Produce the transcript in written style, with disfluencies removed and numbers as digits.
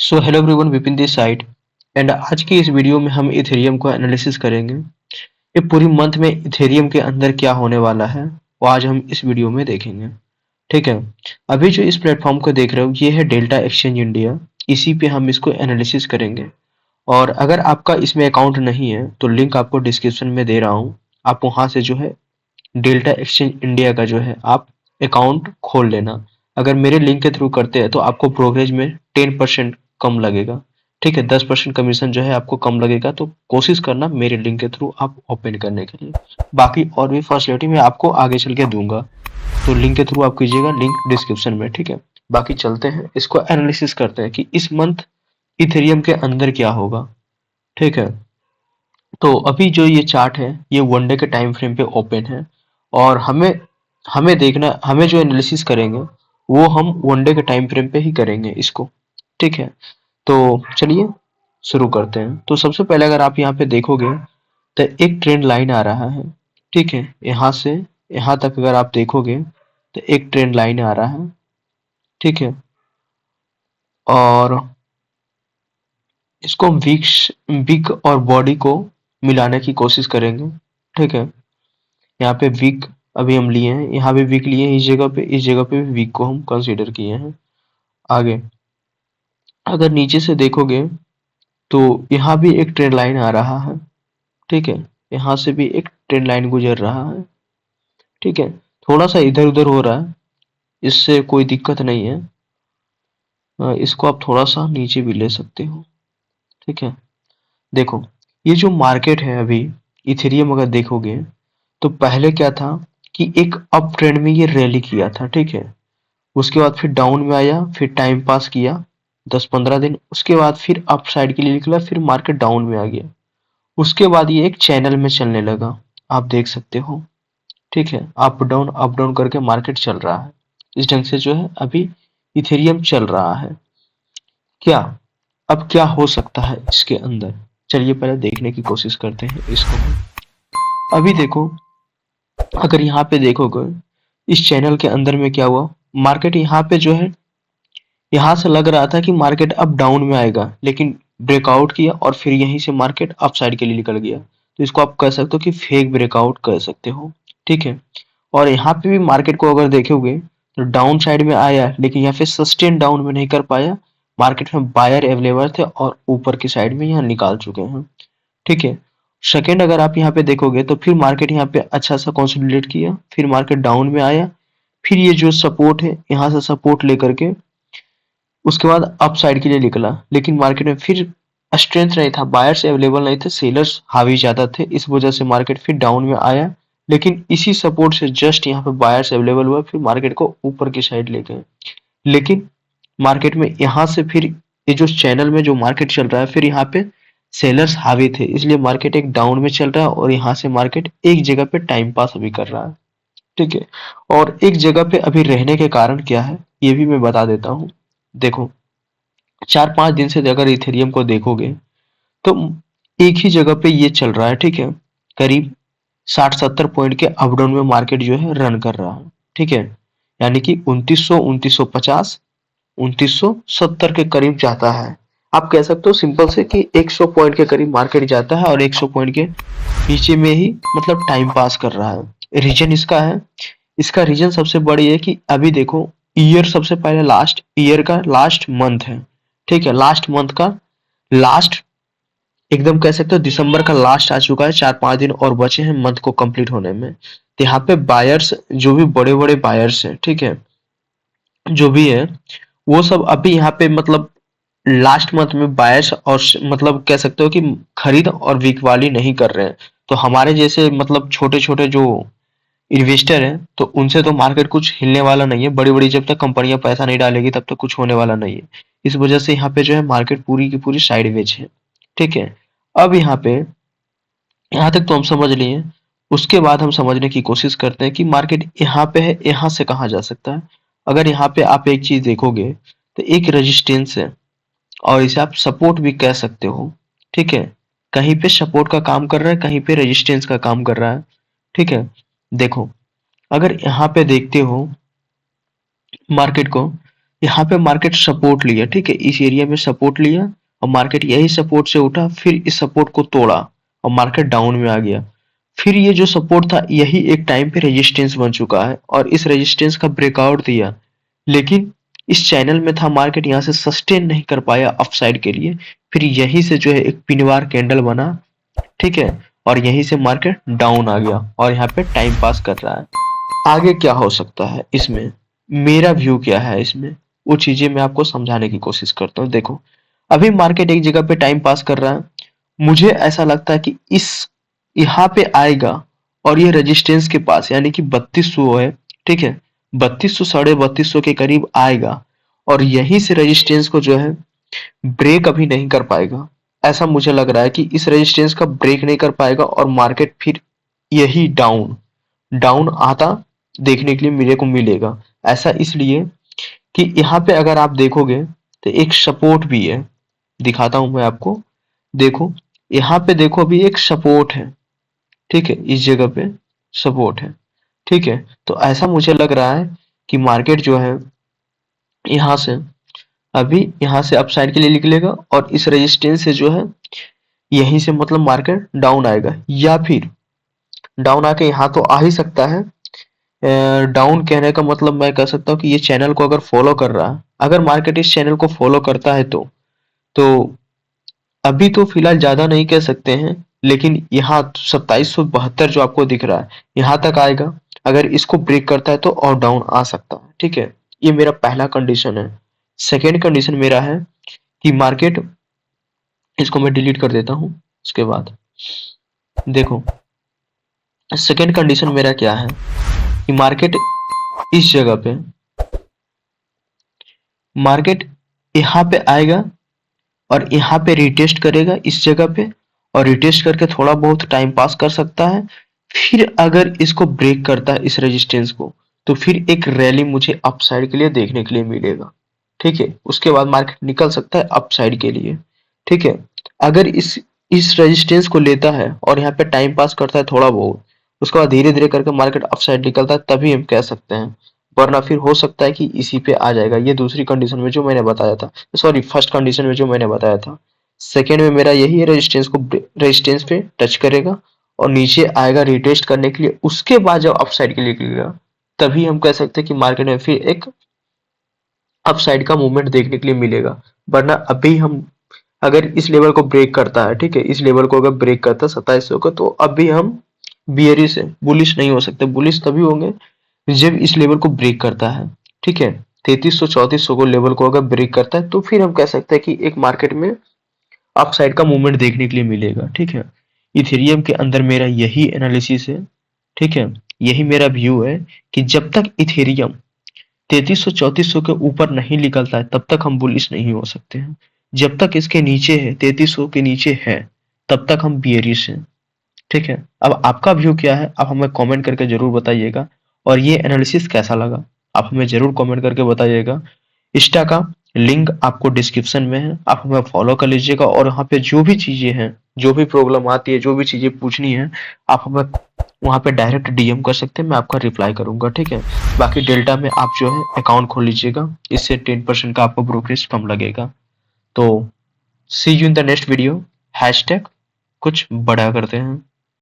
So hello everyone, Vipin this side. And आज की इस वीडियो में हम इथेरियम को एनालिसिस करेंगे। ये पूरी मंथ में इथेरियम के अंदर क्या होने वाला है वो आज हम इस वीडियो में देखेंगे। ठीक है। अभी जो इस प्लेटफॉर्म को देख रहे हो ये है डेल्टा एक्सचेंज इंडिया। इसी पे हम इसको एनालिसिस करेंगे। और अगर आपका इसमें अकाउंट नहीं है तो लिंक आपको डिस्क्रिप्शन में दे रहा हूँ। आप वहां से जो है डेल्टा एक्सचेंज इंडिया का जो है आप अकाउंट खोल लेना। अगर मेरे लिंक के थ्रू करते हैं तो आपको ब्रोकरेज में 10% कम लगेगा। ठीक है, 10% कमीशन जो है आपको कम लगेगा, तो कोशिश करना मेरे लिंक के थ्रू आप ओपन करने के लिए। बाकी और भी फैसिलिटी मैं आपको आगे चल के दूंगा, तो लिंक के थ्रू आप कीजिएगा, लिंक डिस्क्रिप्शन में। ठीक है। बाकी चलते हैं इसको एनालिसिस करते हैं कि इस मंथ इथेरियम के अंदर क्या होगा। ठीक है। तो अभी जो ये चार्ट है ये वन डे के टाइम फ्रेम पे ओपन है। और हमें हमें देखना, हमें जो एनालिसिस करेंगे वो हम वन डे के टाइम फ्रेम पे ही करेंगे इसको। ठीक है। तो चलिए शुरू करते हैं। तो सबसे पहले अगर आप यहाँ पे देखोगे तो एक ट्रेंड लाइन आ रहा है। ठीक है, यहाँ से यहाँ तक अगर आप देखोगे तो एक ट्रेंड लाइन आ रहा है। ठीक है। और इसको हम वीक और बॉडी को मिलाने की कोशिश करेंगे। ठीक है। यहाँ पे वीक अभी हम लिए हैं, यहाँ पे वीक लिए हैं, इस जगह पे भी वीक को हम कंसीडर किए हैं। आगे अगर नीचे से देखोगे तो यहाँ भी एक ट्रेंड लाइन आ रहा है। ठीक है, यहाँ से भी एक ट्रेंड लाइन गुजर रहा है। ठीक है, थोड़ा सा इधर उधर हो रहा है, इससे कोई दिक्कत नहीं है। इसको आप थोड़ा सा नीचे भी ले सकते हो। ठीक है। देखो, ये जो मार्केट है अभी इथेरियम अगर देखोगे तो पहले क्या था कि एक अप ट्रेंड में ये रैली किया था। ठीक है। उसके बाद फिर डाउन में आया, फिर टाइम पास किया 10-15 दिन, उसके बाद फिर अप साइड के लिए निकला, फिर मार्केट डाउन में आ गया। उसके बाद ये एक चैनल में चलने लगा, आप देख सकते हो। ठीक है, अप डाउन करके मार्केट चल रहा है। इस ढंग से जो है अभी इथेरियम चल रहा है। क्या अब क्या हो सकता है इसके अंदर, चलिए पहले देखने की कोशिश करते हैं इसको। अभी देखो, अगर यहाँ पे देखोगे इस चैनल के अंदर में क्या हुआ, मार्केट यहाँ पे जो है, यहाँ से लग रहा था कि मार्केट अब डाउन में आएगा, लेकिन ब्रेकआउट किया और फिर यहीं से मार्केट अप साइड के लिए निकल गया। तो इसको आप कह सकते हो कि फेक ब्रेकआउट कह सकते हो। ठीक है। और यहाँ पे भी मार्केट को अगर देखोगे तो डाउन साइड में आया, लेकिन यहाँ पे सस्टेन डाउन में नहीं कर पाया। मार्केट में बायर अवेलेबल थे और ऊपर की साइड में यहाँ निकाल चुके हैं। ठीक है। सेकेंड अगर आप यहाँ पे देखोगे तो फिर मार्केट यहाँ पे अच्छा सा कंसोलिडेट किया, फिर मार्केट डाउन में आया, फिर ये जो सपोर्ट है यहाँ से सपोर्ट लेकर के उसके बाद अप साइड के लिए निकला, लेकिन मार्केट में फिर स्ट्रेंथ नहीं था, बायर्स अवेलेबल नहीं थे, सेलर्स हावी ज्यादा थे, इस वजह से मार्केट फिर डाउन में आया। लेकिन इसी सपोर्ट से जस्ट यहाँ पे बायर्स अवेलेबल हुआ, फिर मार्केट को ऊपर की साइड ले गए। लेकिन मार्केट में यहाँ से फिर ये जो चैनल में जो मार्केट चल रहा है, फिर यहाँ पे सेलर्स हावी थे, इसलिए मार्केट एक डाउन में चल रहा है और यहाँ से मार्केट एक जगह पे टाइम पास अभी कर रहा है। ठीक है। और एक जगह पे अभी रहने के कारण क्या है ये भी मैं बता देता हूँ। देखो, 4-5 दिन से अगर इथेरियम को देखोगे तो एक ही जगह पे ये चल रहा है। ठीक है। करीब 60-70 पॉइंट के अप डाउन में मार्केट जो है रन कर रहा है। ठीक है। यानी कि 2900, 2950, 2970 के करीब जाता है। आप कह सकते हो सिंपल से कि 100 पॉइंट के करीब मार्केट जाता है और 100 पॉइंट के नीचे में ही मतलब टाइम पास कर रहा है। रीजन इसका है, इसका रीजन सबसे बड़ी है कि अभी देखो, ईयर सबसे पहले लास्ट ईयर का लास्ट मंथ है। ठीक है, लास्ट मंथ का लास्ट, एकदम कह सकते हो दिसंबर का लास्ट आ चुका है, 4-5 दिन और बचे हैं मंथ को कंप्लीट होने में। तो यहाँ पे बायर्स, जो भी बड़े बड़े बायर्स हैं, ठीक है, जो भी है वो सब अभी यहाँ पे मतलब लास्ट मंथ में बायर्स और मतलब कह सकते हो कि खरीद और बिकवाली नहीं कर रहे हैं। तो हमारे जैसे मतलब छोटे छोटे जो इन्वेस्टर है तो उनसे तो मार्केट कुछ हिलने वाला नहीं है। बड़ी बड़ी जब तक कंपनियां पैसा नहीं डालेगी तब तक कुछ होने वाला नहीं है। इस वजह से यहाँ पे जो है मार्केट पूरी की पूरी साइडवेज है। ठीक है। अब यहाँ तक तो हम समझ लिए। उसके बाद हम समझने की कोशिश करते हैं कि मार्केट यहाँ पे है, यहाँ से कहाँ जा सकता है। अगर यहाँ पे आप एक चीज देखोगे तो एक रेजिस्टेंस है और इसे आप सपोर्ट भी कह सकते हो। ठीक है, कहीं पे सपोर्ट का काम कर रहा है, कहीं पे रेजिस्टेंस का काम कर रहा है। ठीक है। देखो, अगर यहाँ पे देखते हो मार्केट को, यहाँ पे मार्केट सपोर्ट लिया, ठीक है, इस एरिया में सपोर्ट लिया और मार्केट यही सपोर्ट से उठा, फिर इस सपोर्ट को तोड़ा और मार्केट डाउन में आ गया। फिर ये जो सपोर्ट था यही एक टाइम पे रेजिस्टेंस बन चुका है और इस रेजिस्टेंस का ब्रेकआउट दिया, लेकिन इस चैनल में था, मार्केट यहाँ से सस्टेन नहीं कर पाया अपसाइड के लिए, फिर यहीं से जो है एक पिनवार कैंडल बना, ठीक है, और यहीं से मार्केट डाउन आ गया और यहाँ पे टाइम पास कर रहा है। आगे क्या हो सकता है इसमें, मेरा व्यू क्या है इसमें, वो चीजें मैं आपको समझाने की कोशिश करता हूँ। देखो, अभी मार्केट एक जगह पे टाइम पास कर रहा है, मुझे ऐसा लगता है कि इस यहाँ पे आएगा और ये रेजिस्टेंस के पास यानी कि 3200 है, ठीक है, 3200 3250 के करीब आएगा और यहीं से रेजिस्टेंस को जो है ब्रेक अभी नहीं कर पाएगा। ऐसा मुझे लग रहा है कि इस रेजिस्टेंस का ब्रेक नहीं कर पाएगा और मार्केट फिर यही डाउन डाउन आता देखने के लिए मेरे को मिलेगा। ऐसा इसलिए कि यहाँ पे अगर आप देखोगे तो एक सपोर्ट भी है, दिखाता हूं मैं आपको। देखो, यहाँ पे देखो अभी एक सपोर्ट है, ठीक है, इस जगह पे सपोर्ट है, ठीक है। तो ऐसा मुझे लग रहा है कि मार्केट जो है यहाँ से अभी यहाँ से अपसाइड के लिए निकलेगा और इस रेजिस्टेंस से जो है यहीं से मतलब मार्केट डाउन आएगा या फिर डाउन आके यहाँ तो आ ही सकता है। डाउन कहने का मतलब मैं कह सकता हूँ कि ये चैनल को अगर फॉलो कर रहा है, अगर मार्केट इस चैनल को फॉलो करता है तो अभी तो फिलहाल ज्यादा नहीं कह सकते हैं, लेकिन यहाँ 2772 जो आपको दिख रहा है यहाँ तक आएगा। अगर इसको ब्रेक करता है तो और डाउन आ सकता है, ठीक है। ये मेरा पहला कंडीशन है। सेकेंड कंडीशन मेरा है कि मार्केट, इसको मैं डिलीट कर देता हूँ उसके बाद। देखो, सेकेंड कंडीशन मेरा क्या है कि मार्केट इस जगह पे, मार्केट यहाँ पे आएगा और यहाँ पे रिटेस्ट करेगा इस जगह पे और रिटेस्ट करके थोड़ा बहुत टाइम पास कर सकता है। फिर अगर इसको ब्रेक करता है इस रेजिस्टेंस को तो फिर एक रैली मुझे अपसाइड के लिए देखने के लिए मिलेगा, ठीक है। उसके बाद मार्केट निकल सकता है अपसाइड के लिए, ठीक है। अगर इस रेजिस्टेंस को लेता है और यहाँ पे टाइम पास करता है थोड़ा बहुत, उसके बाद धीरे धीरे करके मार्केट अपसाइड निकलता है, तभी हम कह सकते हैं, वरना फिर हो सकता है कि इसी पे आ जाएगा। ये दूसरी कंडीशन में जो मैंने बताया था, सॉरी फर्स्ट कंडीशन में जो मैंने बताया था। सेकेंड में मेरा यही है, रेजिस्टेंस पे टच करेगा और नीचे आएगा रिटेस्ट करने के लिए, उसके बाद जब अपसाइड के लिए निकलेगा तभी हम कह सकते हैं कि मार्केट में फिर एक अपसाइड का मूवमेंट देखने के लिए मिलेगा। वरना अभी हम, अगर इस लेवल को ब्रेक करता है, ठीक है, इस लेवल को अगर ब्रेक करता है 2700 का, तो अभी हम बियरिश है, बुलिश नहीं हो सकते। बुलिश तभी होंगे जब इस लेवल को ब्रेक करता है, ठीक है। 3300 3400 को लेवल को अगर ब्रेक करता है तो फिर हम कह सकते हैं कि एक मार्केट में अपसाइड का मूवमेंट देखने के लिए मिलेगा, ठीक है। इथेरियम के अंदर मेरा यही एनालिसिस है, ठीक है, यही मेरा व्यू है कि जब तक इथेरियम 3300 3400 के ऊपर नहीं निकलता है तब तक हम बुलिश नहीं हो सकते हैं। जब तक इसके नीचे है, 3300 के नीचे है, तब तक हम बियरिश हैं, ठीक है। अब आपका व्यू क्या है, आप हमें कमेंट करके जरूर बताइएगा और ये एनालिसिस कैसा लगा आप हमें जरूर कमेंट करके बताइएगा। इंस्टा का लिंक आपको डिस्क्रिप्शन में है, आप हमें फॉलो कर लीजिएगा और वहाँ पे जो भी चीजें हैं, जो भी प्रॉब्लम आती है, जो भी चीजें पूछनी है, आप हमें वहाँ पे डायरेक्ट डीएम कर सकते हैं, मैं आपका रिप्लाई करूंगा, ठीक है। बाकी डेल्टा में आप जो है अकाउंट खोल लीजिएगा, इससे 10% का आपको ब्रोकरेज कम लगेगा। तो see you in the next video. Hashtag कुछ बड़ा करते हैं।